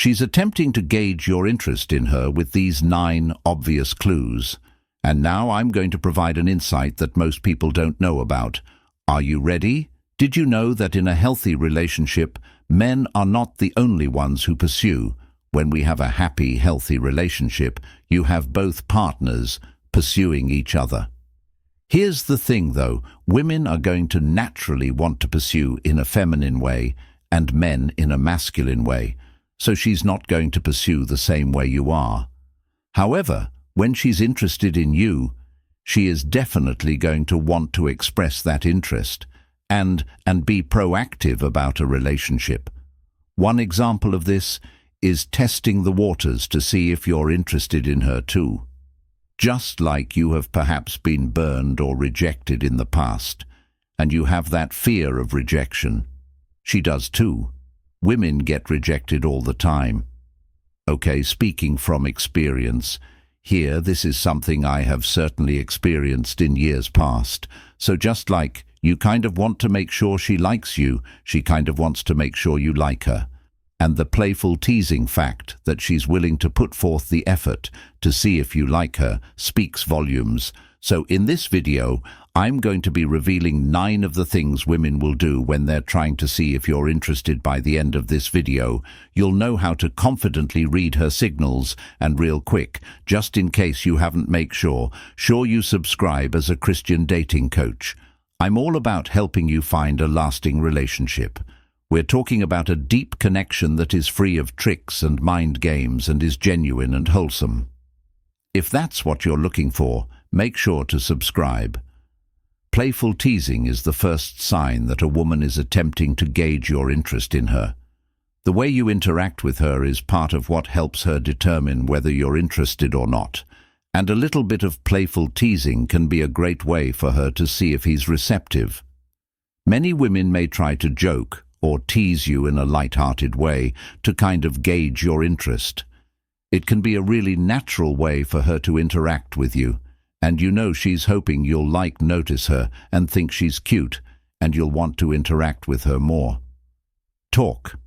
She's attempting to gauge your interest in her with these 9 obvious clues. And now I'm going to provide an insight that most people don't know about. Are you ready? Did you know that in a healthy relationship, men are not the only ones who pursue? When we have a happy, healthy relationship, you have both partners pursuing each other. Here's the thing though, women are going to naturally want to pursue in a feminine way and men in a masculine way, so she's not going to pursue the same way you are. However, when she's interested in you, she is definitely going to want to express that interest and be proactive about a relationship. One example of this is testing the waters to see if you're interested in her too. Just like you have perhaps been burned or rejected in the past, and you have that fear of rejection. She does too. Women get rejected all the time. Okay, speaking from experience, here this is something I have certainly experienced in years past. So just like you kind of want to make sure she likes you, she kind of wants to make sure you like her. And the playful teasing fact that she's willing to put forth the effort to see if you like her speaks volumes. So in this video, I'm going to be revealing 9 of the things women will do when they're trying to see if you're interested. By the end of this video, you'll know how to confidently read her signals. And real quick, just in case you haven't, make sure you subscribe as a Christian dating coach. I'm all about helping you find a lasting relationship. We're talking about a deep connection that is free of tricks and mind games and is genuine and wholesome. If that's what you're looking for, make sure to subscribe. Playful teasing is the first sign that a woman is attempting to gauge your interest in her. The way you interact with her is part of what helps her determine whether you're interested or not. And a little bit of playful teasing can be a great way for her to see if he's receptive. Many women may try to joke or tease you in a light-hearted way to kind of gauge your interest. It can be a really natural way for her to interact with you, and you know she's hoping you'll notice her and think she's cute, and you'll want to interact with her more. Talk.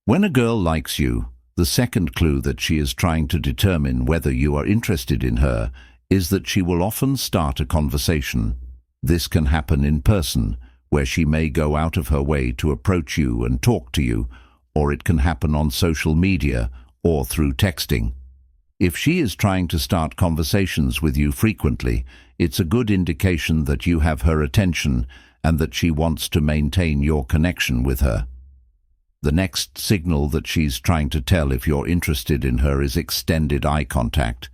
When a girl likes you, the second clue that she is trying to determine whether you are interested in her is that she will often start a conversation. This can happen in person, where she may go out of her way to approach you and talk to you, or it can happen on social media or through texting. If she is trying to start conversations with you frequently, it's a good indication that you have her attention and that she wants to maintain your connection with her. The next signal that she's trying to tell if you're interested in her is extended eye contact.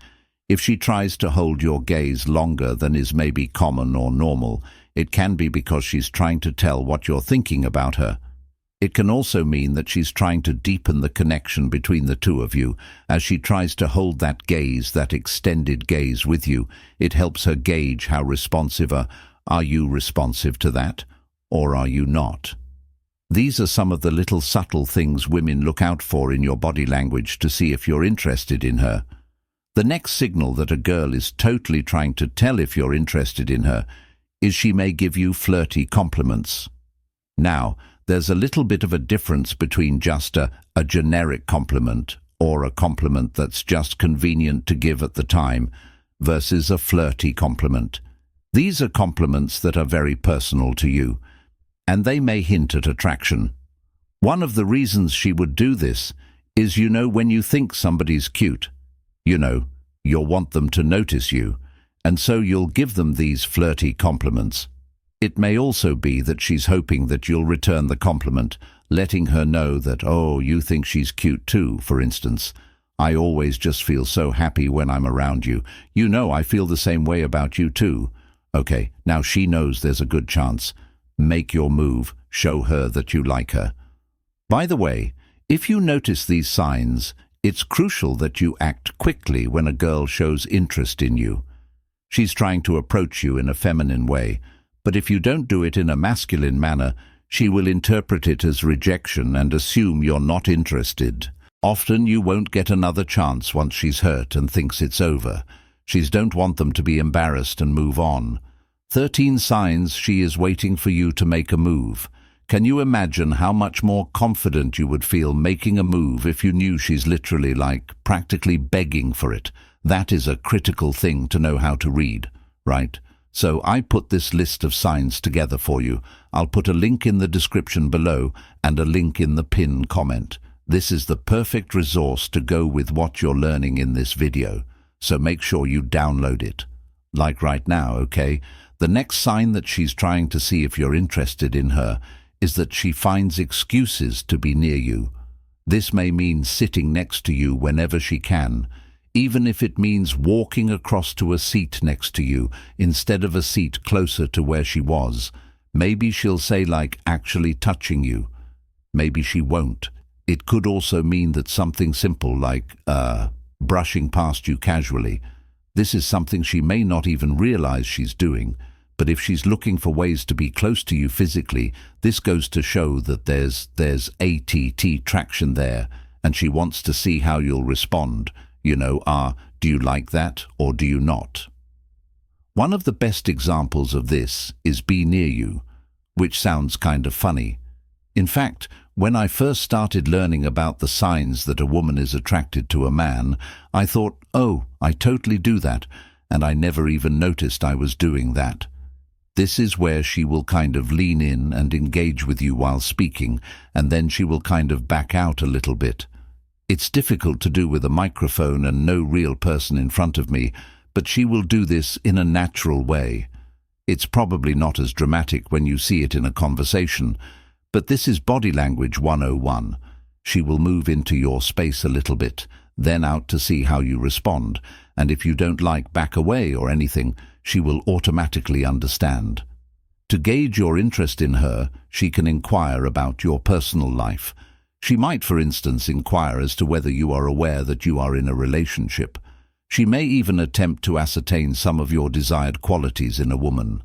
If she tries to hold your gaze longer than is maybe common or normal, it can be because she's trying to tell what you're thinking about her. It can also mean that she's trying to deepen the connection between the two of you. As she tries to hold that gaze, that extended gaze with you, it helps her gauge how responsive are you responsive to that, or are you not? These are some of the little subtle things women look out for in your body language to see if you're interested in her. The next signal that a girl is totally trying to tell if you're interested in her is she may give you flirty compliments. Now, there's a little bit of a difference between just a generic compliment or a compliment that's just convenient to give at the time versus a flirty compliment. These are compliments that are very personal to you, and they may hint at attraction. One of the reasons she would do this is, when you think somebody's cute, you'll want them to notice you, and so you'll give them these flirty compliments. It may also be that she's hoping that you'll return the compliment, letting her know that, oh, you think she's cute too, for instance. I always just feel so happy when I'm around you. I feel the same way about you too. Okay, now she knows there's a good chance. Make your move, show her that you like her. By the way, if you notice these signs, it's crucial that you act quickly when a girl shows interest in you. She's trying to approach you in a feminine way, but if you don't do it in a masculine manner, she will interpret it as rejection and assume you're not interested. Often you won't get another chance once she's hurt and thinks it's over. She don't want them to be embarrassed and move on. 13 signs she is waiting for you to make a move. Can you imagine how much more confident you would feel making a move if you knew she's literally practically begging for it? That is a critical thing to know how to read, right? So I put this list of signs together for you. I'll put a link in the description below and a link in the pinned comment. This is the perfect resource to go with what you're learning in this video, so make sure you download it. Like right now, okay? The next sign that she's trying to see if you're interested in her is that she finds excuses to be near you. This may mean sitting next to you whenever she can, even if it means walking across to a seat next to you instead of a seat closer to where she was. Maybe she'll say actually touching you. Maybe she won't. It could also mean that something simple brushing past you casually. This is something she may not even realize she's doing, but if she's looking for ways to be close to you physically, this goes to show that there's ATT traction there, and she wants to see how you'll respond. Do you like that or do you not? One of the best examples of this is be near you, which sounds kind of funny. In fact, when I first started learning about the signs that a woman is attracted to a man, I thought, oh, I totally do that, and I never even noticed I was doing that. This is where she will kind of lean in and engage with you while speaking, and then she will kind of back out a little bit. It's difficult to do with a microphone and no real person in front of me, but she will do this in a natural way. It's probably not as dramatic when you see it in a conversation, but this is body language 101. She will move into your space a little bit, then out to see how you respond, and if you don't back away or anything, she will automatically understand. To gauge your interest in her, she can inquire about your personal life. She might, for instance, inquire as to whether you are aware that you are in a relationship. She may even attempt to ascertain some of your desired qualities in a woman.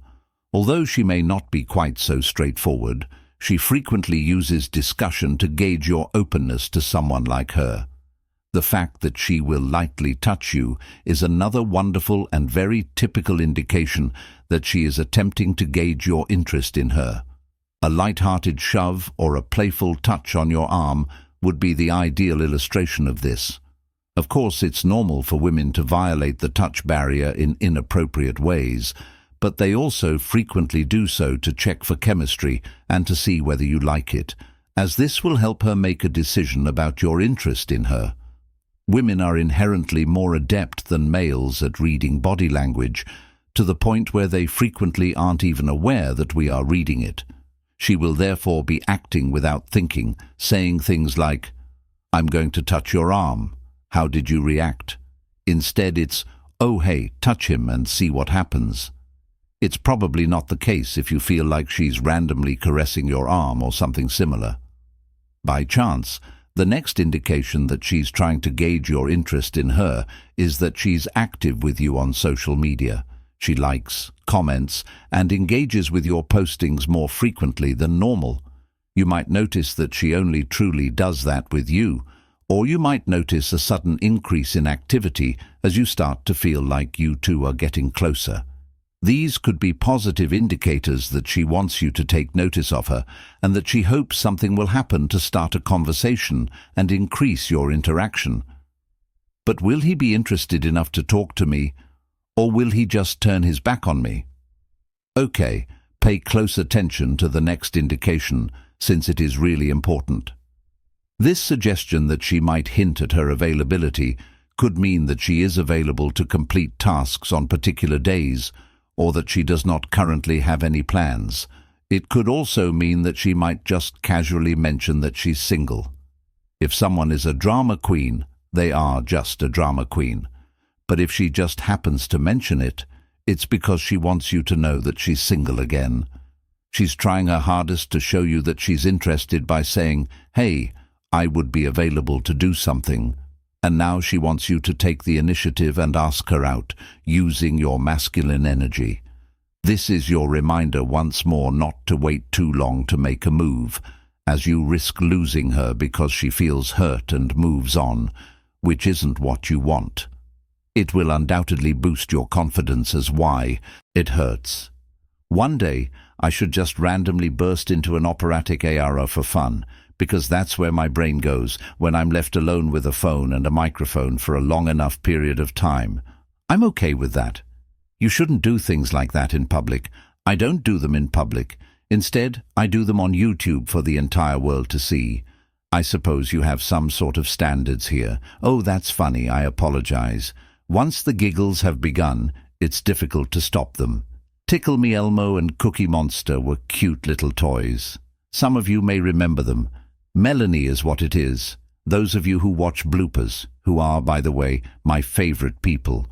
Although she may not be quite so straightforward, she frequently uses discussion to gauge your openness to someone like her. The fact that she will lightly touch you is another wonderful and very typical indication that she is attempting to gauge your interest in her. A light-hearted shove or a playful touch on your arm would be the ideal illustration of this. Of course, it's normal for women to violate the touch barrier in inappropriate ways, but they also frequently do so to check for chemistry and to see whether you like it, as this will help her make a decision about your interest in her. Women are inherently more adept than males at reading body language, to the point where they frequently aren't even aware that we are reading it. She will therefore be acting without thinking, saying things like, "I'm going to touch your arm. How did you react?" Instead, it's, "Oh hey, touch him and see what happens." It's probably not the case if you feel like she's randomly caressing your arm or something similar. By chance, the next indication that she's trying to gauge your interest in her is that she's active with you on social media. She likes, comments, and engages with your postings more frequently than normal. You might notice that she only truly does that with you, or you might notice a sudden increase in activity as you start to feel like you two are getting closer. These could be positive indicators that she wants you to take notice of her and that she hopes something will happen to start a conversation and increase your interaction. But will he be interested enough to talk to me, or will he just turn his back on me? Okay, pay close attention to the next indication, since it is really important. This suggestion that she might hint at her availability could mean that she is available to complete tasks on particular days, or that she does not currently have any plans. It could also mean that she might just casually mention that she's single. If someone is a drama queen, they are just a drama queen. But if she just happens to mention it, it's because she wants you to know that she's single again. She's trying her hardest to show you that she's interested by saying, "Hey, I would be available to do something." And now she wants you to take the initiative and ask her out, using your masculine energy. This is your reminder once more not to wait too long to make a move, as you risk losing her because she feels hurt and moves on, which isn't what you want. It will undoubtedly boost your confidence as why it hurts. One day, I should just randomly burst into an operatic aria for fun, because that's where my brain goes when I'm left alone with a phone and a microphone for a long enough period of time. I'm okay with that. You shouldn't do things like that in public. I don't do them in public. Instead, I do them on YouTube for the entire world to see. I suppose you have some sort of standards here. Oh, that's funny, I apologize. Once the giggles have begun, it's difficult to stop them. Tickle Me Elmo and Cookie Monster were cute little toys. Some of you may remember them. Melanie is what it is. Those of you who watch bloopers, who are, by the way, my favorite people.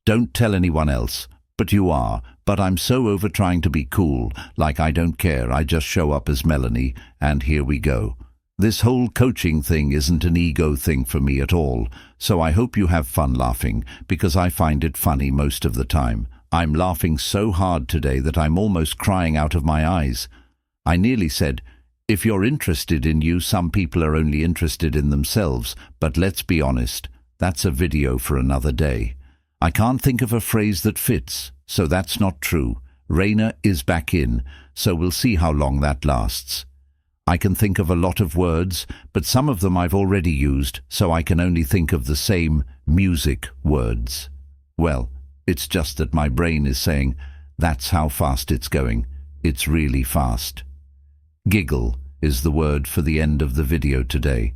Don't tell anyone else, but you are. But I'm so over trying to be cool, like I don't care, I just show up as Melanie, and here we go. This whole coaching thing isn't an ego thing for me at all, so I hope you have fun laughing, because I find it funny most of the time. I'm laughing so hard today that I'm almost crying out of my eyes. I nearly said, if you're interested in you, some people are only interested in themselves, but let's be honest, that's a video for another day. I can't think of a phrase that fits, so that's not true. Raina is back in, so we'll see how long that lasts. I can think of a lot of words, but some of them I've already used, so I can only think of the same music words. Well, it's just that my brain is saying, that's how fast it's going. It's really fast. Giggle is the word for the end of the video today.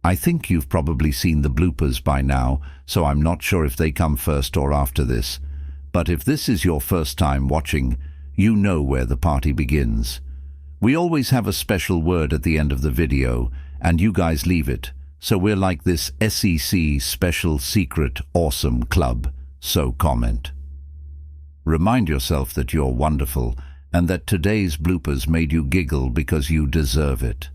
I think you've probably seen the bloopers by now, so I'm not sure if they come first or after this. But if this is your first time watching, you know where the party begins. We always have a special word at the end of the video, and you guys leave it, so we're like this SEC Special Secret Awesome Club, so comment. Remind yourself that you're wonderful, and that today's bloopers made you giggle because you deserve it.